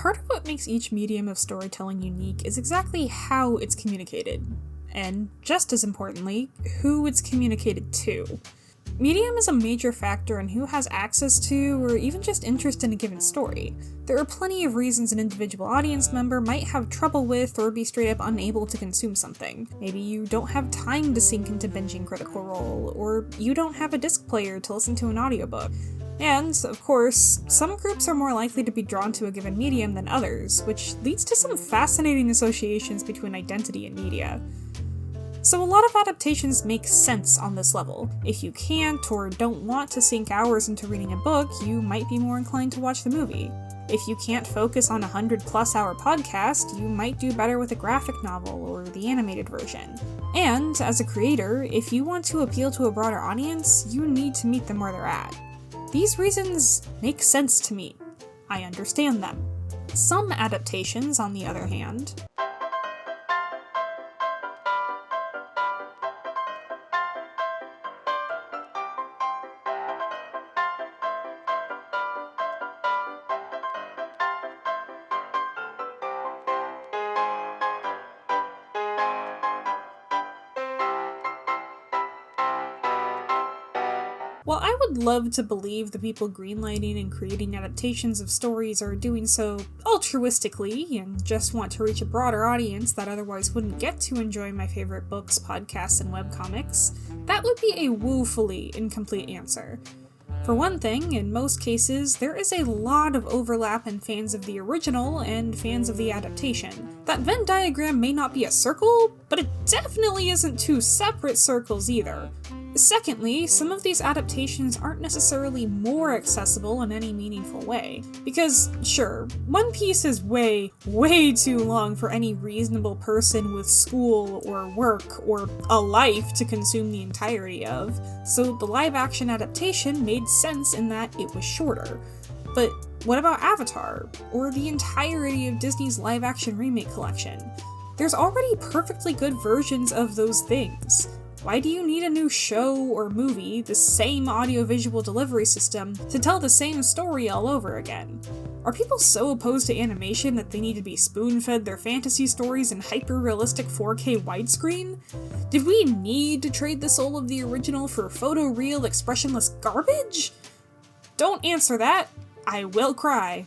part of what makes each medium of storytelling unique is exactly how it's communicated, and just as importantly, who it's communicated to. Medium is a major factor in who has access to, or even just interest in a given story. There are plenty of reasons an individual audience member might have trouble with or be straight up unable to consume something. Maybe you don't have time to sink into binging Critical Role, or you don't have a disc player to listen to an audiobook. And, of course, some groups are more likely to be drawn to a given medium than others, which leads to some fascinating associations between identity and media. So a lot of adaptations make sense on this level. If you can't or don't want to sink hours into reading a book, you might be more inclined to watch the movie. If you can't focus on a 100+ hour podcast, you might do better with a graphic novel or the animated version. And, as a creator, if you want to appeal to a broader audience, you need to meet them where they're at. These reasons make sense to me. I understand them. Some adaptations, on the other hand, while I would love to believe the people greenlighting and creating adaptations of stories are doing so altruistically and just want to reach a broader audience that otherwise wouldn't get to enjoy my favorite books, podcasts, and webcomics, that would be a woefully incomplete answer. For one thing, in most cases, there is a lot of overlap in fans of the original and fans of the adaptation. That Venn diagram may not be a circle, but it definitely isn't two separate circles either. Secondly, some of these adaptations aren't necessarily more accessible in any meaningful way. Because, sure, One Piece is way too long for any reasonable person with school or work or a life to consume the entirety of, so the live-action adaptation made sense in that it was shorter. But what about Avatar, or the entirety of Disney's live-action remake collection? There's already perfectly good versions of those things. Why do you need a new show or movie, the same audiovisual delivery system, to tell the same story all over again? Are people so opposed to animation that they need to be spoon-fed their fantasy stories in hyper-realistic 4K widescreen? Did we need to trade the soul of the original for photoreal, expressionless garbage? Don't answer that. I will cry.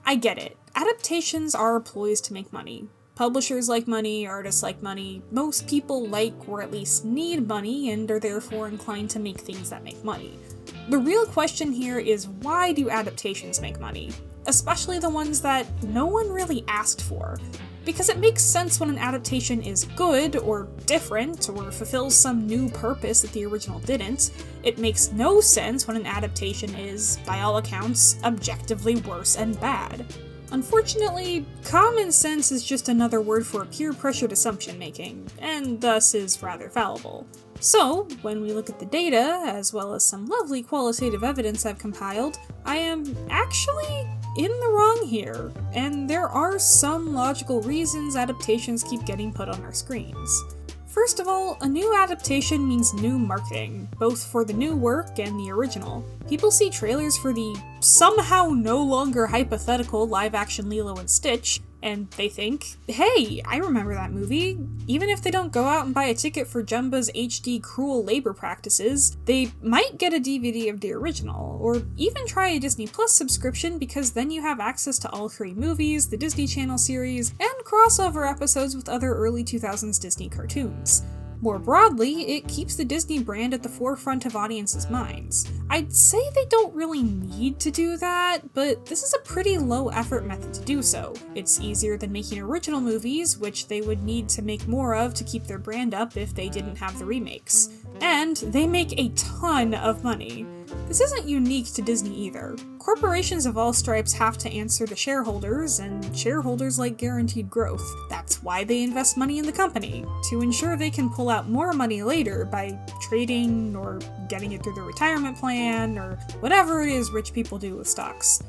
I get it. Adaptations are ploys to make money. Publishers like money, artists like money, most people like or at least need money and are therefore inclined to make things that make money. The real question here is, why do adaptations make money? Especially the ones that no one really asked for. Because it makes sense when an adaptation is good, or different, or fulfills some new purpose that the original didn't. It makes no sense when an adaptation is, by all accounts, objectively worse and bad. Unfortunately, common sense is just another word for peer-pressured assumption-making, and thus is rather fallible. So, when we look at the data, as well as some lovely qualitative evidence I've compiled, I am actually in the wrong here, and there are some logical reasons adaptations keep getting put on our screens. First of all, a new adaptation means new marketing, both for the new work and the original. People see trailers for the somehow no longer hypothetical live-action Lilo and Stitch, and they think, hey, I remember that movie. Even if they don't go out and buy a ticket for Jumba's HD cruel labor practices, they might get a DVD of the original, or even try a Disney Plus subscription because then you have access to all 3 movies, the Disney Channel series, and crossover episodes with other early 2000s Disney cartoons. More broadly, it keeps the Disney brand at the forefront of audiences' minds. I'd say they don't really need to do that, but this is a pretty low-effort method to do so. It's easier than making original movies, which they would need to make more of to keep their brand up if they didn't have the remakes. And they make a ton of money. This isn't unique to Disney either. Corporations of all stripes have to answer to shareholders, and shareholders like guaranteed growth. That's why they invest money in the company, to ensure they can pull out more money later by trading or getting it through their retirement plan or whatever it is rich people do with stocks.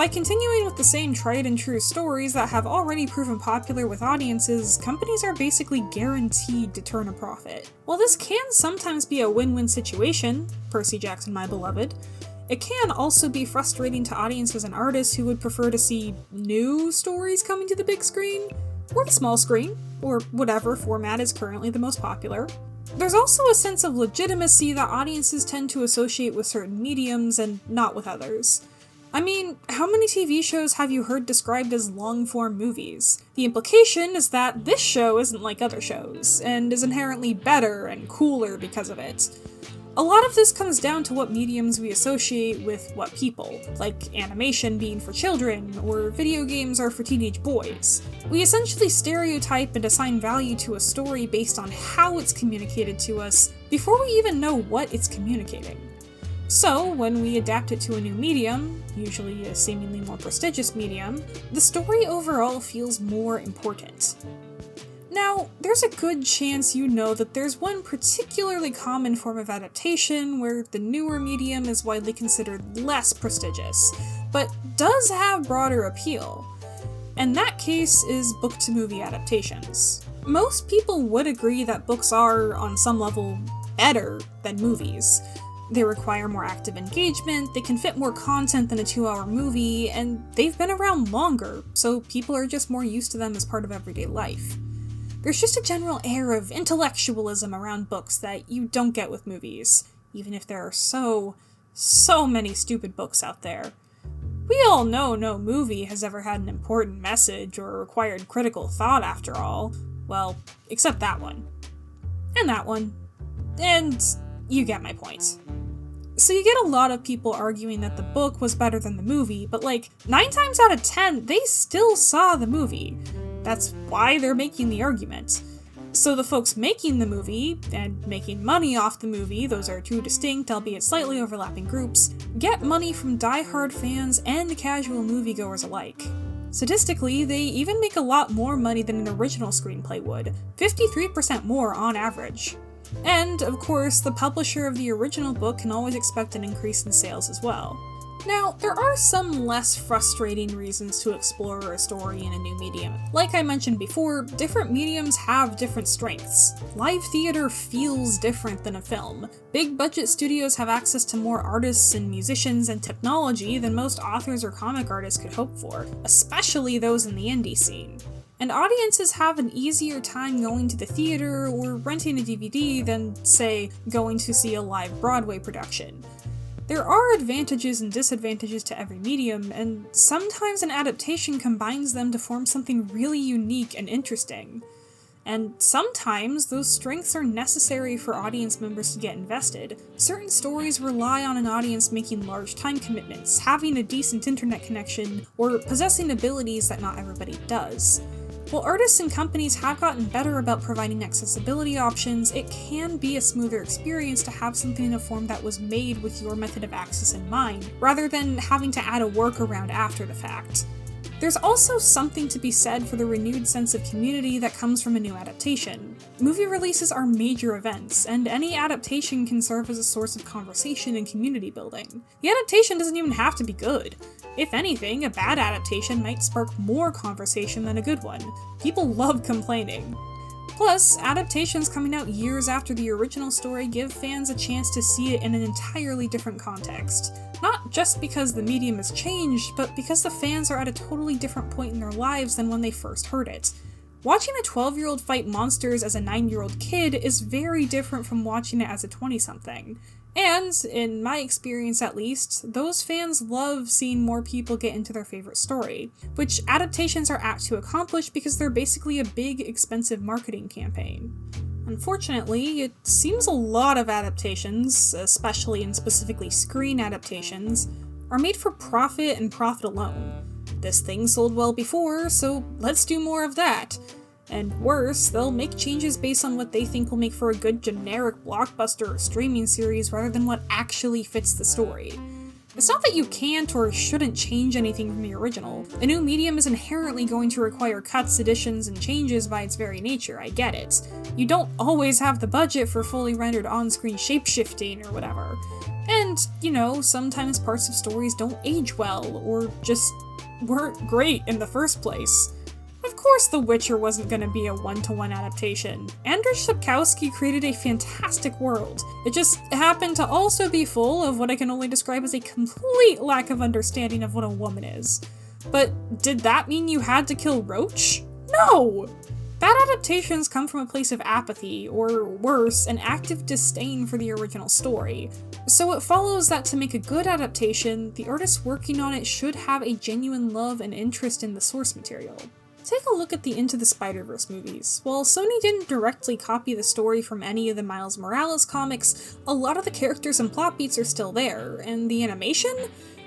By continuing with the same tried and true stories that have already proven popular with audiences, companies are basically guaranteed to turn a profit. While this can sometimes be a win-win situation, Percy Jackson my beloved, It can also be frustrating to audiences and artists who would prefer to see new stories coming to the big screen, or the small screen, or whatever format is currently the most popular. There's also a sense of legitimacy that audiences tend to associate with certain mediums and not with others. I mean, how many TV shows have you heard described as long-form movies? The implication is that this show isn't like other shows, and is inherently better and cooler because of it. A lot of this comes down to what mediums we associate with what people, like animation being for children, or video games are for teenage boys. We essentially stereotype and assign value to a story based on how it's communicated to us, before we even know what it's communicating. So, when we adapt it to a new medium, usually a seemingly more prestigious medium, the story overall feels more important. Now, there's a good chance you know that there's one particularly common form of adaptation where the newer medium is widely considered less prestigious, but does have broader appeal. And that case is book-to-movie adaptations. Most people would agree that books are, on some level, better than movies. They require more active engagement, they can fit more content than a 2-hour movie, and they've been around longer, so people are just more used to them as part of everyday life. There's just a general air of intellectualism around books that you don't get with movies, even if there are so many stupid books out there. We all know no movie has ever had an important message or required critical thought after all. Well, except that one. And that one. And you get my point. So you get a lot of people arguing that the book was better than the movie, but 9 times out of 10, they still saw the movie. That's why they're making the argument. So the folks making the movie, and making money off the movie, those are two distinct, albeit slightly overlapping groups, get money from die-hard fans and casual moviegoers alike. Statistically, they even make a lot more money than an original screenplay would, 53% more on average. And, of course, the publisher of the original book can always expect an increase in sales as well. Now, there are some less frustrating reasons to explore a story in a new medium. Like I mentioned before, different mediums have different strengths. Live theater feels different than a film. Big budget studios have access to more artists and musicians and technology than most authors or comic artists could hope for, especially those in the indie scene. And audiences have an easier time going to the theater or renting a DVD than, say, going to see a live Broadway production. There are advantages and disadvantages to every medium, and sometimes an adaptation combines them to form something really unique and interesting. And sometimes those strengths are necessary for audience members to get invested. Certain stories rely on an audience making large time commitments, having a decent internet connection, or possessing abilities that not everybody does. While artists and companies have gotten better about providing accessibility options, it can be a smoother experience to have something in a form that was made with your method of access in mind, rather than having to add a workaround after the fact. There's also something to be said for the renewed sense of community that comes from a new adaptation. Movie releases are major events, and any adaptation can serve as a source of conversation and community building. The adaptation doesn't even have to be good. If anything, a bad adaptation might spark more conversation than a good one. People love complaining. Plus, adaptations coming out years after the original story give fans a chance to see it in an entirely different context. Not just because the medium has changed, but because the fans are at a totally different point in their lives than when they first heard it. Watching a 12-year-old fight monsters as a 9-year-old kid is very different from watching it as a 20-something. And, in my experience at least, those fans love seeing more people get into their favorite story, which adaptations are apt to accomplish because they're basically a big, expensive marketing campaign. Unfortunately, it seems a lot of adaptations, especially and specifically screen adaptations, are made for profit and profit alone. This thing sold well before, so let's do more of that. And worse, they'll make changes based on what they think will make for a good generic blockbuster or streaming series rather than what actually fits the story. It's not that you can't or shouldn't change anything from the original. A new medium is inherently going to require cuts, additions, and changes by its very nature, I get it. You don't always have the budget for fully rendered on-screen shape-shifting or whatever. And, sometimes parts of stories don't age well, or just weren't great in the first place. Of course The Witcher wasn't going to be a one-to-one adaptation. Andrzej Sapkowski created a fantastic world. It just happened to also be full of what I can only describe as a complete lack of understanding of what a woman is. But did that mean you had to kill Roach? No! Bad adaptations come from a place of apathy, or worse, an active disdain for the original story. So it follows that to make a good adaptation, the artists working on it should have a genuine love and interest in the source material. Take a look at the Into the Spider-Verse movies. While Sony didn't directly copy the story from any of the Miles Morales comics, a lot of the characters and plot beats are still there, and the animation?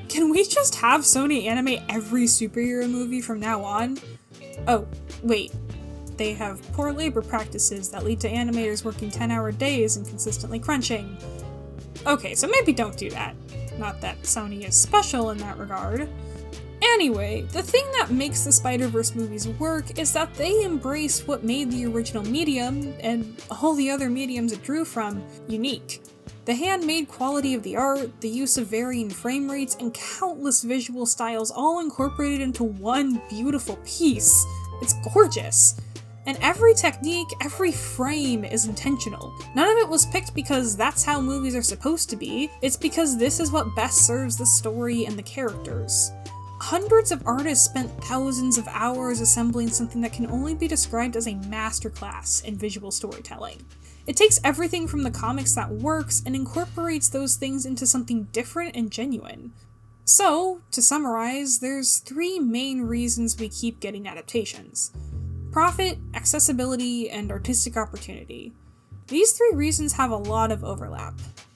Can we just have Sony animate every superhero movie from now on? Oh, wait. They have poor labor practices that lead to animators working 10-hour days and consistently crunching. Okay, so maybe don't do that. Not that Sony is special in that regard. Anyway, the thing that makes the Spider-Verse movies work is that they embrace what made the original medium, and all the other mediums it drew from, unique. The handmade quality of the art, the use of varying frame rates, and countless visual styles all incorporated into one beautiful piece. It's gorgeous. And every technique, every frame is intentional. None of it was picked because that's how movies are supposed to be, it's because this is what best serves the story and the characters. Hundreds of artists spent thousands of hours assembling something that can only be described as a masterclass in visual storytelling. It takes everything from the comics that works and incorporates those things into something different and genuine. So, to summarize, there's 3 main reasons we keep getting adaptations. Profit, accessibility, and artistic opportunity. These 3 reasons have a lot of overlap.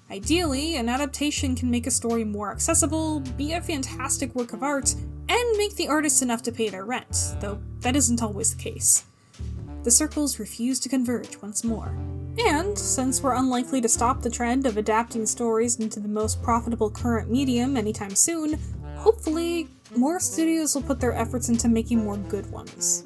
Ideally, an adaptation can make a story more accessible, be a fantastic work of art, and make the artist enough to pay their rent, though that isn't always the case. The circles refuse to converge once more. And, since we're unlikely to stop the trend of adapting stories into the most profitable current medium anytime soon, hopefully, more studios will put their efforts into making more good ones.